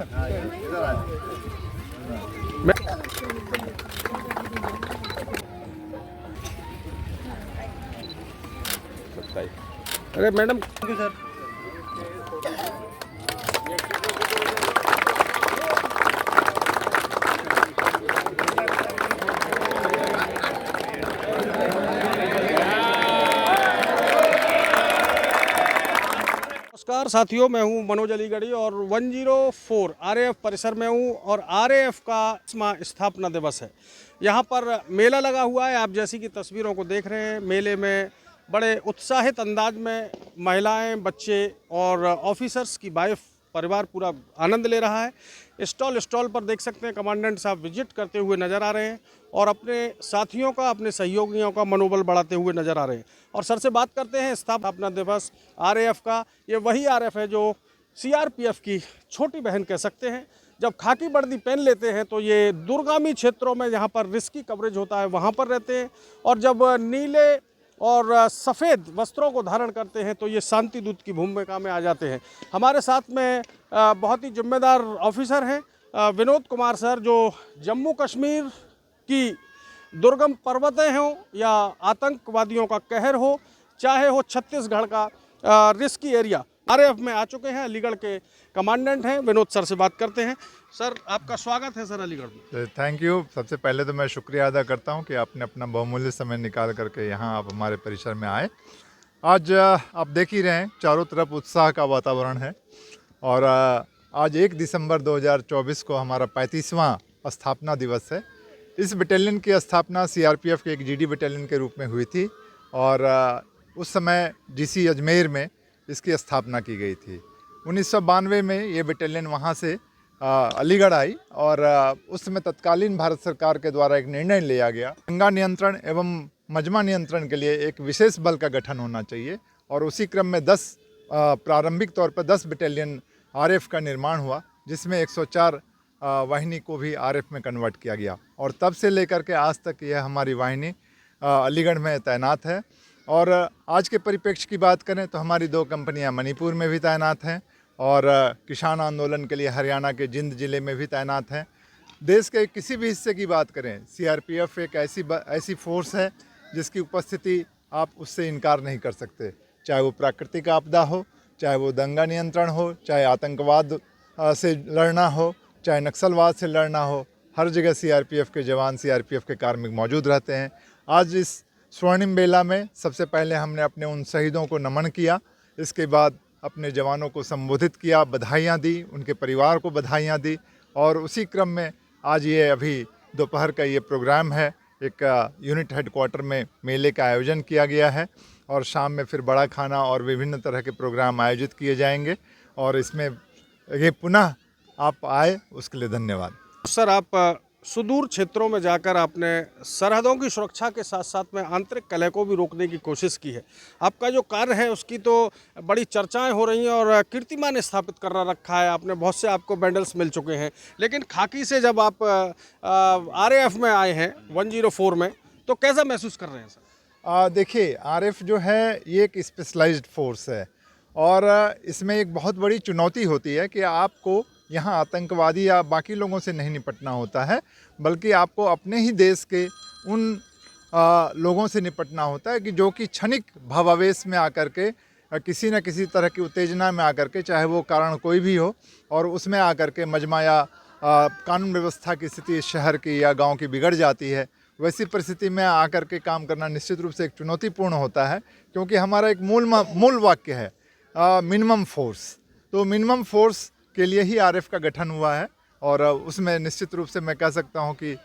अरे madam sir नमस्कार साथियों, मैं हूं मनोज अलीगढ़ी और 104 आरएएफ परिसर में हूं और आरएएफ का 10वां स्थापना दिवस है। यहां पर मेला लगा हुआ है। आप जैसी कि तस्वीरों को देख रहे हैं, मेले में बड़े उत्साहित अंदाज में महिलाएं, बच्चे और ऑफिसर्स की वाइफ परिवार पूरा आनंद ले रहा है। स्टॉल पर देख सकते हैं कमांडेंट साहब विजिट करते हुए नज़र आ रहे हैं और अपने साथियों का, अपने सहयोगियों का मनोबल बढ़ाते हुए नज़र आ रहे हैं। और सर से बात करते हैं स्थापना दिवस आरएएफ का। ये वही आरएएफ है जो सीआरपीएफ की छोटी बहन कह सकते हैं। जब खाकी वर्दी पहन लेते हैं तो ये दूरगामी क्षेत्रों में जहाँ पर रिस्की कवरेज होता है वहाँ पर रहते हैं, और जब नीले और सफ़ेद वस्त्रों को धारण करते हैं तो ये शांति दूत की भूमिका में आ जाते हैं। हमारे साथ में बहुत ही जिम्मेदार ऑफिसर हैं विनोद कुमार सर, जो जम्मू कश्मीर की दुर्गम पर्वतें हों या आतंकवादियों का कहर हो, चाहे हो छत्तीसगढ़ का रिस्की एरिया, आरएएफ में आ चुके हैं। अलीगढ़ के कमांडेंट हैं। विनोद सर से बात करते हैं। सर, आपका स्वागत है सर अलीगढ़ में। Thank you. सबसे पहले तो मैं शुक्रिया अदा करता हूं कि आपने अपना बहुमूल्य समय निकाल करके यहां आप हमारे परिसर में आए। आज आप देख ही रहे हैं, चारों तरफ उत्साह का वातावरण है और आज 1 दिसंबर 2024 को हमारा 35वां स्थापना दिवस है। इस बटालियन की स्थापना सीआरपीएफ के एक जीडी बटालियन के रूप में हुई थी और उस समय डीसी अजमेर में इसकी स्थापना की गई थी। 1992 में ये बटालियन वहाँ से अलीगढ़ आई और उस समय तत्कालीन भारत सरकार के द्वारा एक निर्णय लिया गया, दंगा नियंत्रण एवं मजमा नियंत्रण के लिए एक विशेष बल का गठन होना चाहिए। और उसी क्रम में 10 प्रारंभिक तौर पर 10 बटालियन आरएएफ का निर्माण हुआ, जिसमें 104 वाहिनी को भी आरएएफ में कन्वर्ट किया गया और तब से लेकर के आज तक यह हमारी वाहिनी अलीगढ़ में तैनात है। और आज के परिप्रेक्ष्य की बात करें तो हमारी 2 कंपनियां मणिपुर में भी तैनात हैं और किसान आंदोलन के लिए हरियाणा के जिंद ज़िले में भी तैनात हैं। देश के किसी भी हिस्से की बात करें, सीआरपीएफ एक ऐसी फोर्स है जिसकी उपस्थिति आप उससे इनकार नहीं कर सकते। चाहे वो प्राकृतिक आपदा हो, चाहे वो दंगा नियंत्रण हो, चाहे आतंकवाद से लड़ना हो, चाहे नक्सलवाद से लड़ना हो, हर जगह सीआरपीएफ के जवान, सीआरपीएफ के कार्मिक मौजूद रहते हैं। आज इस स्वर्णिम बेला में सबसे पहले हमने अपने उन शहीदों को नमन किया, इसके बाद अपने जवानों को संबोधित किया, बधाइयाँ दी, उनके परिवार को बधाइयाँ दी। और उसी क्रम में आज ये अभी दोपहर का ये प्रोग्राम है, एक यूनिट हेडक्वार्टर में मेले का आयोजन किया गया है और शाम में फिर बड़ा खाना और विभिन्न तरह के प्रोग्राम आयोजित किए जाएंगे। और इसमें ये पुनः आप आए, उसके लिए धन्यवाद। सर, आप सुदूर क्षेत्रों में जाकर आपने सरहदों की सुरक्षा के साथ साथ में आंतरिक कलह को भी रोकने की कोशिश की है। आपका जो कार्य है उसकी तो बड़ी चर्चाएं हो रही हैं और कीर्तिमान स्थापित कर रखा है आपने। बहुत से आपको मेडल्स मिल चुके हैं, लेकिन खाकी से जब आप आरएएफ में आए हैं 104 में, तो कैसा महसूस कर रहे हैं सर? देखिए, आरएएफ जो है ये एक स्पेशलाइज्ड फोर्स है और इसमें एक बहुत बड़ी चुनौती होती है कि आपको यहाँ आतंकवादी या बाकी लोगों से नहीं निपटना होता है, बल्कि आपको अपने ही देश के उन लोगों से निपटना होता है कि जो कि क्षणिक भावावेश में आकर के किसी न किसी तरह की उत्तेजना में आकर के, चाहे वो कारण कोई भी हो, और उसमें आकर के मजमा या कानून व्यवस्था की स्थिति शहर की या गांव की बिगड़ जाती है। वैसी परिस्थिति में आकर के काम करना निश्चित रूप से एक चुनौतीपूर्ण होता है, क्योंकि हमारा एक मूल वाक्य है मिनिमम फोर्स। तो मिनिमम फोर्स के लिए ही आरएएफ का गठन हुआ है और उसमें निश्चित रूप से मैं कह सकता हूं कि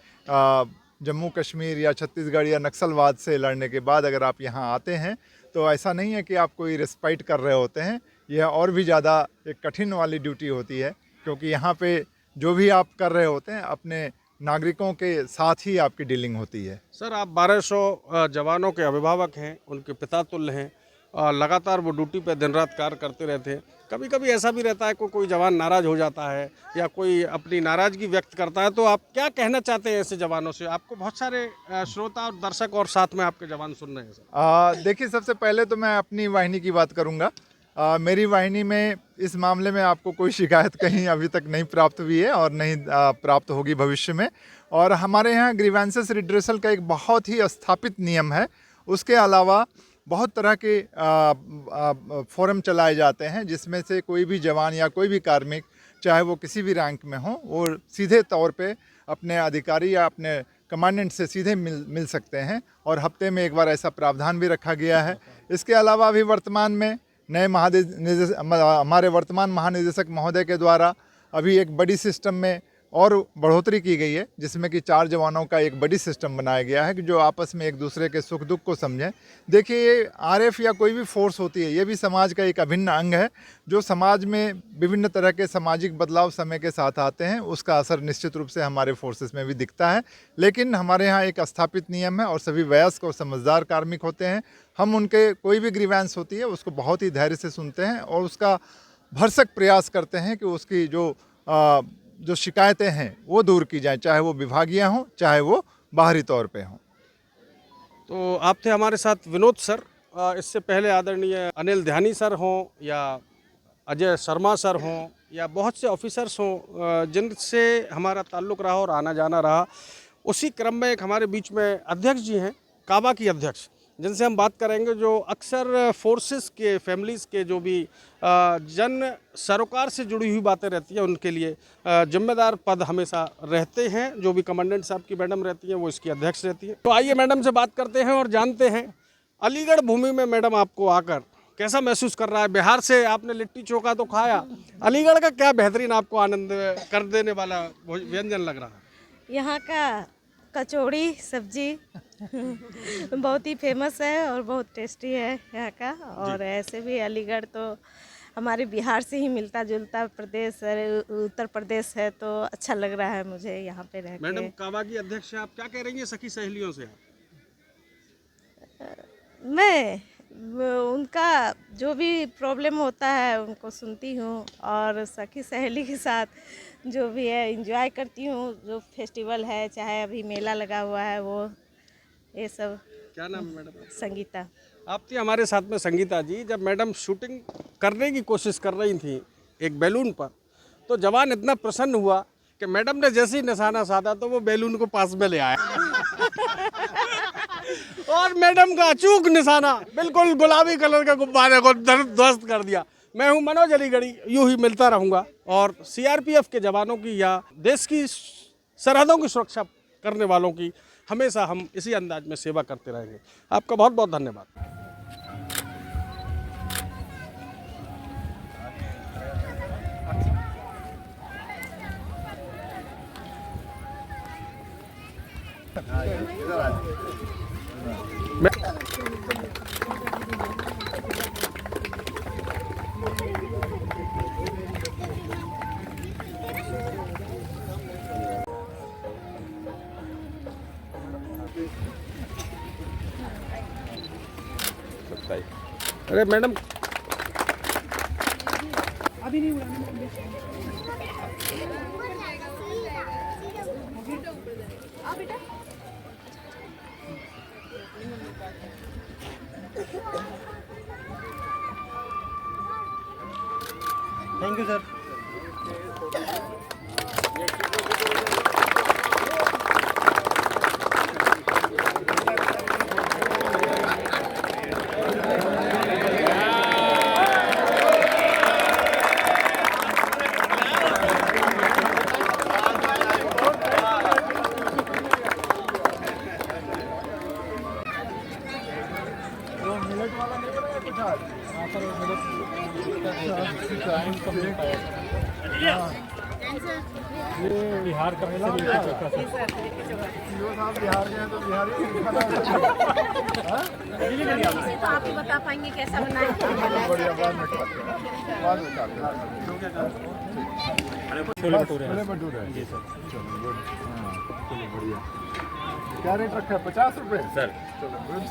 जम्मू कश्मीर या छत्तीसगढ़ या नक्सलवाद से लड़ने के बाद अगर आप यहां आते हैं तो ऐसा नहीं है कि आप कोई रिस्पाइट कर रहे होते हैं। यह और भी ज़्यादा एक कठिन वाली ड्यूटी होती है, क्योंकि यहाँ पे जो भी आप कर रहे होते हैं अपने नागरिकों के साथ ही आपकी डीलिंग होती है। सर, आप 1200 जवानों के अभिभावक हैं, उनके पिता तुल्य हैं, लगातार वो ड्यूटी पे दिन रात कार्य करते रहते हैं। कभी कभी ऐसा भी रहता है कि कोई जवान नाराज़ हो जाता है या कोई अपनी नाराज़गी व्यक्त करता है, तो आप क्या कहना चाहते हैं ऐसे जवानों से? आपको बहुत सारे श्रोता और दर्शक और साथ में आपके जवान सुन रहे हैं सर। देखिए, सबसे पहले तो मैं अपनी वाहिनी की बात करूंगा। मेरी वाहिनी में इस मामले में आपको कोई शिकायत कहीं अभी तक नहीं प्राप्त हुई है और नहीं प्राप्त होगी भविष्य में। और हमारे यहाँ ग्रीवेंसेस रिड्रेसल का एक बहुत ही स्थापित नियम है। उसके अलावा बहुत तरह के फोरम चलाए जाते हैं जिसमें से कोई भी जवान या कोई भी कार्मिक, चाहे वो किसी भी रैंक में हो, वो सीधे तौर पे अपने अधिकारी या अपने कमांडेंट से सीधे मिल सकते हैं और हफ्ते में एक बार ऐसा प्रावधान भी रखा गया है। इसके अलावा अभी वर्तमान में नए हमारे वर्तमान महानिदेशक महोदय के द्वारा अभी एक बड़ी सिस्टम में और बढ़ोतरी की गई है, जिसमें कि 4 जवानों का एक बड़ी सिस्टम बनाया गया है कि जो आपस में एक दूसरे के सुख दुख को समझें। देखिए, ये आरएफ या कोई भी फोर्स होती है, ये भी समाज का एक अभिन्न अंग है जो समाज में विभिन्न तरह के सामाजिक बदलाव समय के साथ आते हैं। उसका असर निश्चित रूप से हमारे फोर्सेस में भी दिखता है। लेकिन हमारे यहाँ एक स्थापित नियम है और सभी वयस्क और समझदार कार्मिक होते हैं। हम उनके कोई भी ग्रीवेंस होती है उसको बहुत ही धैर्य से सुनते हैं और उसका भरसक प्रयास करते हैं कि उसकी जो शिकायतें हैं वो दूर की जाएं, चाहे वो विभागीय हों, चाहे वो बाहरी तौर पे हों। तो आप थे हमारे साथ विनोद सर। इससे पहले आदरणीय अनिल ध्यानी सर हों या अजय शर्मा सर हों या बहुत से ऑफिसर्स हों जिनसे हमारा ताल्लुक़ रहा और आना जाना रहा। उसी क्रम में एक हमारे बीच में अध्यक्ष जी हैं, काबा की अध्यक्ष, जिनसे हम बात करेंगे, जो अक्सर फोर्सेस के फैमिलीज़ के जो भी जन सरोकार से जुड़ी हुई बातें रहती हैं उनके लिए जिम्मेदार पद हमेशा रहते हैं। जो भी कमांडेंट साहब की मैडम रहती हैं वो इसकी अध्यक्ष रहती है। तो आइए मैडम से बात करते हैं और जानते हैं अलीगढ़ भूमि में मैडम आपको आकर कैसा महसूस कर रहा है। बिहार से आपने लिट्टी चोखा तो खाया, अलीगढ़ का क्या बेहतरीन आपको आनंद कर देने वाला व्यंजन लग रहा है? यहाँ का कचौड़ी सब्जी बहुत ही फेमस है और बहुत टेस्टी है यहाँ का। और ऐसे भी अलीगढ़ तो हमारे बिहार से ही मिलता जुलता प्रदेश, उत्तर प्रदेश है, तो अच्छा लग रहा है मुझे यहाँ पे रह के। मैडम काबा की अध्यक्ष हैं, आप क्या कह रही हैं सखी सहेलियों से? मैं उनका जो भी प्रॉब्लम होता है उनको सुनती हूँ और सखी सहेली के साथ जो भी है एंजॉय करती हूँ। जो फेस्टिवल है, चाहे अभी मेला लगा हुआ है, वो ये सब। क्या नाम है मैडम? संगीता। आप थी हमारे साथ में संगीता जी। जब मैडम शूटिंग करने की कोशिश कर रही थी एक बैलून पर, तो जवान इतना प्रसन्न हुआ कि मैडम ने जैसे ही निशाना साधा तो वो बैलून को पास में ले आया और मैडम का अचूक निशाना बिल्कुल गुलाबी कलर का गुब्बारे को ध्वस्त कर दिया। मैं हूं मनोज अलीगढ़ी, यूं ही मिलता रहूंगा और सीआरपीएफ के जवानों की या देश की सरहदों की सुरक्षा करने वालों की हमेशा हम इसी अंदाज में सेवा करते रहेंगे। आपका बहुत बहुत धन्यवाद। अरे मैडम अभी नहीं उड़ाना। Thank you sir. ये बिहार का मेला बिहार के हैं तो बिहारी तो आप ही बता पाएंगे कैसा बनाए। बढ़िया, बाद में खाते हैं, बाद में खाते हैं। छोले भटूरे जी सर। चलो गुड, हाँ चलो बढ़िया। क्या रेट रखा है? 50 रुपये सर। चलो गुड।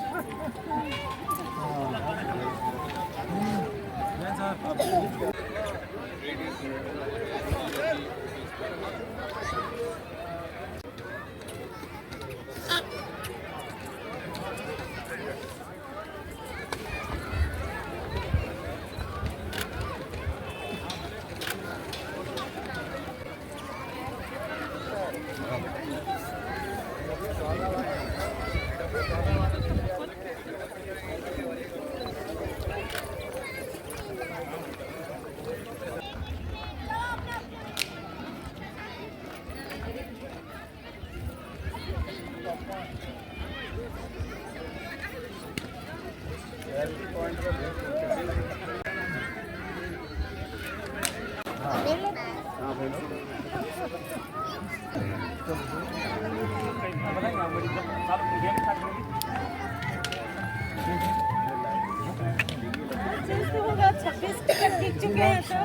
होगा 26 टिकट जीत चुके हैं तो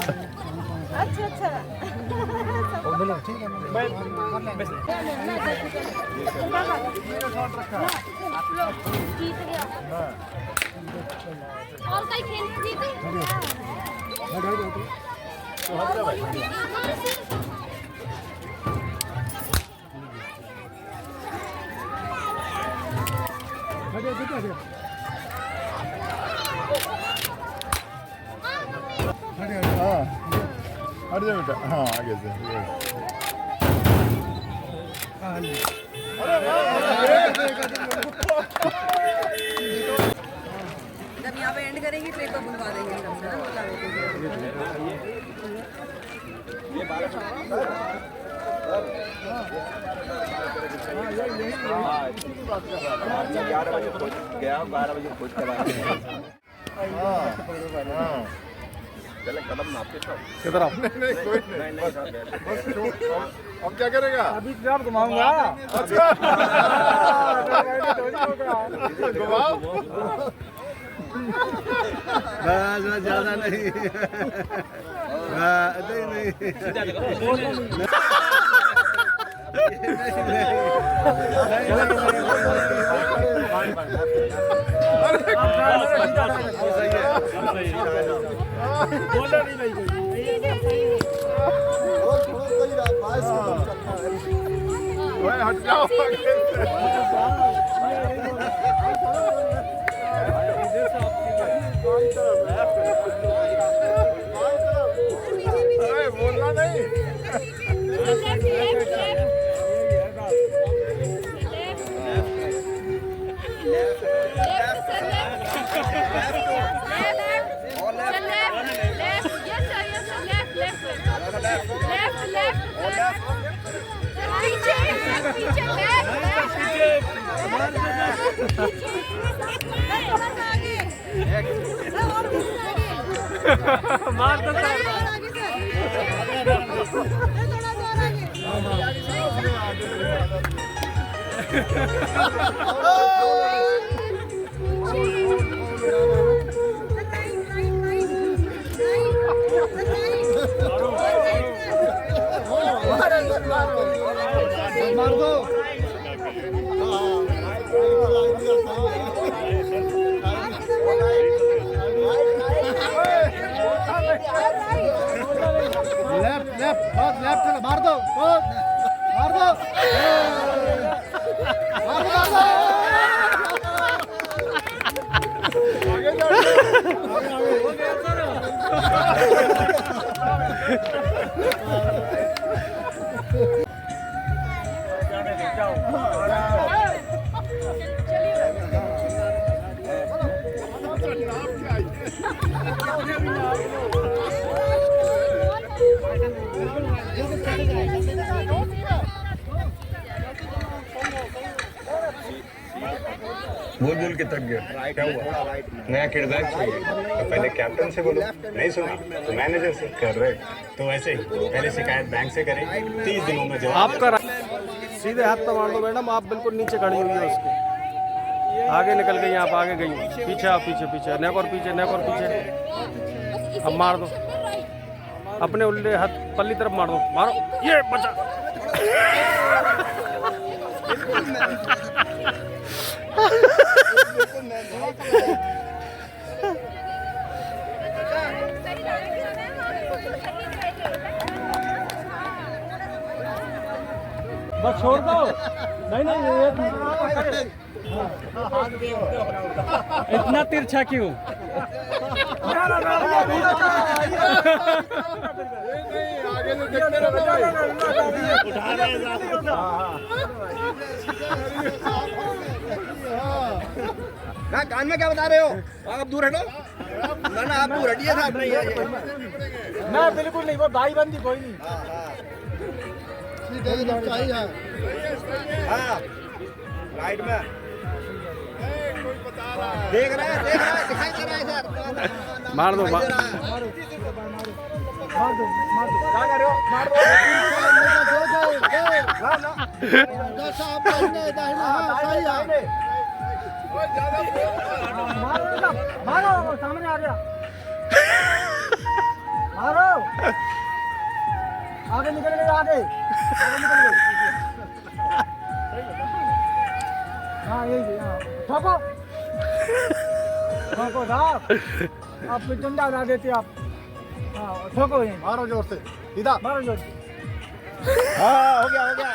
अच्छा अच्छा और कई खेल जीते हाँ हट जाओ बेटा, हाँ आगे से जब यहाँ पे एंड करेंगे तो एक बार बुलवा देंगे हम ना किधर आप? नहीं कोई नहीं, बस अब क्या करेगा? अभी आप घुमाऊंगा। अच्छा घुमाओ। बस ज्यादा नहीं नहीं ओए हट जाओ अरे बोलना नहीं। मार दो मार दो। लेफ्ट लेफ्ट बहुत लेफ्ट चलो मार दो बहुत मार दो मार दो मार दो आगे बोल बोल के थक गया। क्या हुआ? नया किरदार चाहिए तो पहले कैप्टन से बोलो, नहीं सुना तो मैनेजर से। कर रहे तो वैसे ही पहले शिकायत बैंक से करें, 30 दिनों में जवाब। आपका सीधे हाथ पे मार दो मैडम, आप बिल्कुल नीचे खड़ी हुई है उसके आगे निकल गई, आप आगे गई, पीछे आप पीछे पीछे नेक और पीछे नेक और पीछे। अब मार दो अपने उल्टे हाथ पल्ली तरफ मार दो, मारो ये बचा। बस छोड़ दो। नहीं नहीं इतना तिरछा क्यों? आगे से देखते रहो। ना कान में क्या बता रहे हो? आप दूर हटो। ना ना आप दूर हटिए साहब। नहीं मैं बिल्कुल नहीं, वो भाई बंदी कोई नहीं। हाँ राइट में देख रहे हैं दिखाई दे रहा है सर मार दो क्या कर रहे हो मार दो जैसा आप कहने दाहिना हाथ सही है मारो सामने आ गया मारो आगे निकल गए आगे निकल गए हाँ यही ठोको ठोको साहब आप डंडा उड़ा देते आप हाँ ठोको यहीं मारो जोर से सीधा मारो जोर से हाँ हो गया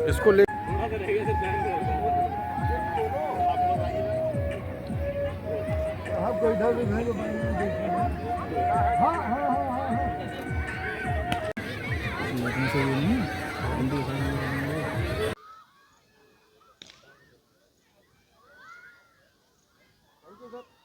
इसको ले आपको इधर भी भेजो हाँ हाँ हाँ हाँ